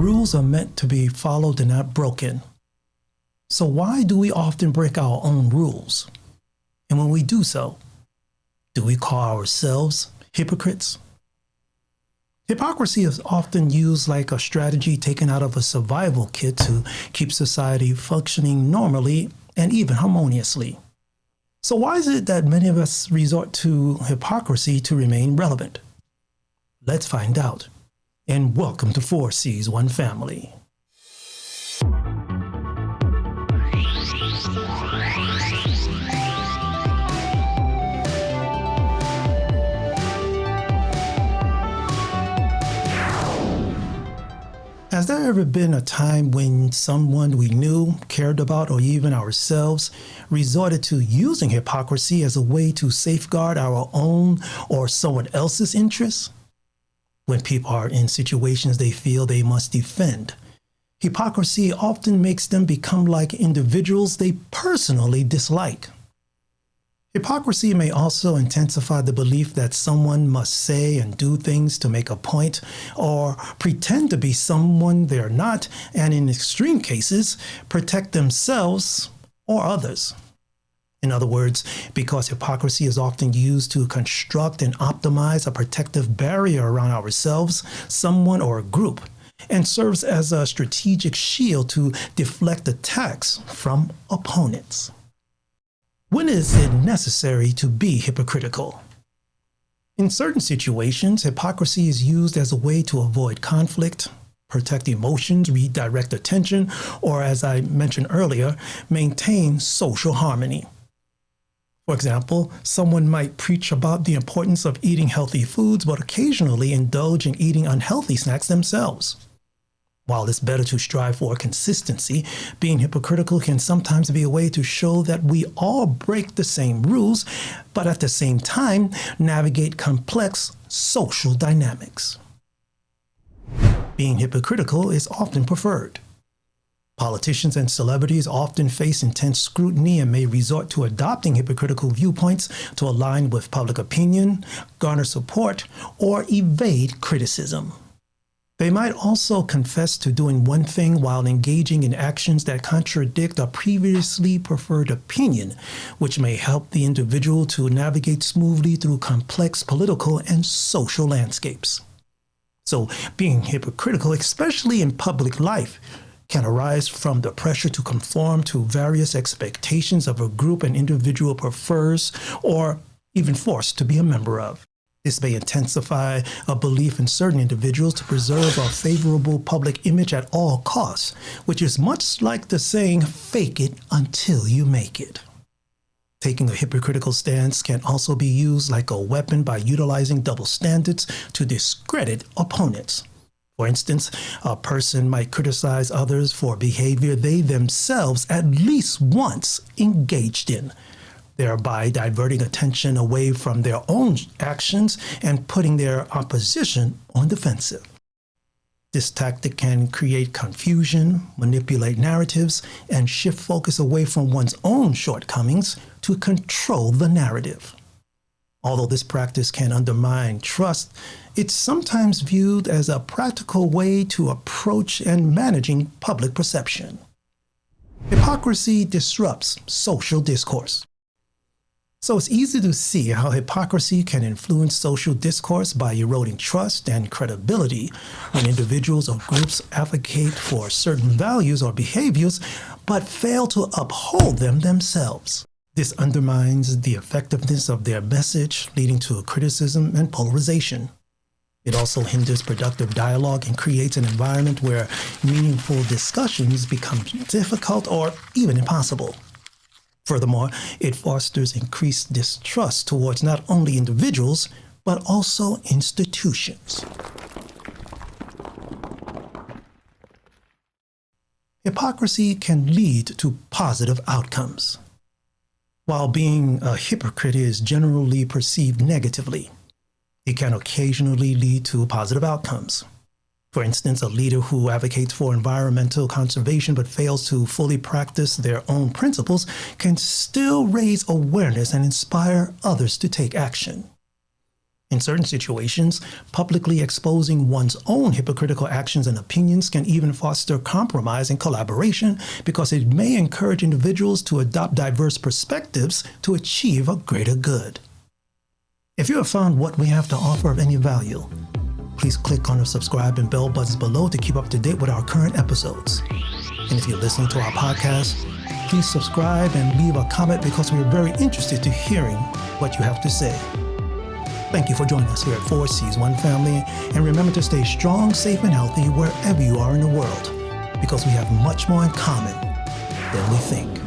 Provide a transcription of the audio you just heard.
Rules are meant to be followed and not broken. So why do we often break our own rules? And when we do so, do we call ourselves hypocrites? Hypocrisy is often used like a strategy taken out of a survival kit to keep society functioning normally and even harmoniously. So why is it that many of us resort to hypocrisy to remain relevant? Let's find out. And welcome to 4C's One Family. Has there ever been a time when someone we knew, cared about, or even ourselves resorted to using hypocrisy as a way to safeguard our own or someone else's interests? When people are in situations they feel they must defend, hypocrisy often makes them become like individuals they personally dislike. Hypocrisy may also intensify the belief that someone must say and do things to make a point or pretend to be someone they're not, and in extreme cases, protect themselves or others. In other words, because hypocrisy is often used to construct and optimize a protective barrier around ourselves, someone, or a group, and serves as a strategic shield to deflect attacks from opponents. When is it necessary to be hypocritical? In certain situations, hypocrisy is used as a way to avoid conflict, protect emotions, redirect attention, or, as I mentioned earlier, maintain social harmony. For example, someone might preach about the importance of eating healthy foods, but occasionally indulge in eating unhealthy snacks themselves. While it's better to strive for consistency, being hypocritical can sometimes be a way to show that we all break the same rules, but at the same time, navigate complex social dynamics. Being hypocritical is often preferred. Politicians and celebrities often face intense scrutiny and may resort to adopting hypocritical viewpoints to align with public opinion, garner support, or evade criticism. They might also confess to doing one thing while engaging in actions that contradict a previously preferred opinion, which may help the individual to navigate smoothly through complex political and social landscapes. So, being hypocritical, especially in public life, can arise from the pressure to conform to various expectations of a group an individual prefers or even forced to be a member of. This may intensify a belief in certain individuals to preserve a favorable public image at all costs, which is much like the saying, fake it until you make it. Taking a hypocritical stance can also be used like a weapon by utilizing double standards to discredit opponents. For instance, a person might criticize others for behavior they themselves at least once engaged in, thereby diverting attention away from their own actions and putting their opposition on defensive. This tactic can create confusion, manipulate narratives, and shift focus away from one's own shortcomings to control the narrative. Although this practice can undermine trust, it's sometimes viewed as a practical way to approach and managing public perception. Hypocrisy disrupts social discourse. So it's easy to see how hypocrisy can influence social discourse by eroding trust and credibility when individuals or groups advocate for certain values or behaviors but fail to uphold them themselves. This undermines the effectiveness of their message, leading to criticism and polarization. It also hinders productive dialogue and creates an environment where meaningful discussions become difficult or even impossible. Furthermore, it fosters increased distrust towards not only individuals, but also institutions. Hypocrisy can lead to positive outcomes. While being a hypocrite is generally perceived negatively, it can occasionally lead to positive outcomes. For instance, a leader who advocates for environmental conservation but fails to fully practice their own principles can still raise awareness and inspire others to take action. In certain situations, publicly exposing one's own hypocritical actions and opinions can even foster compromise and collaboration because it may encourage individuals to adopt diverse perspectives to achieve a greater good. If you have found what we have to offer of any value, please click on the subscribe and bell buttons below to keep up to date with our current episodes. And if you're listening to our podcast, please subscribe and leave a comment because we're very interested to hearing what you have to say. Thank you for joining us here at 4C's One Family, and remember to stay strong, safe, and healthy wherever you are in the world, because we have much more in common than we think.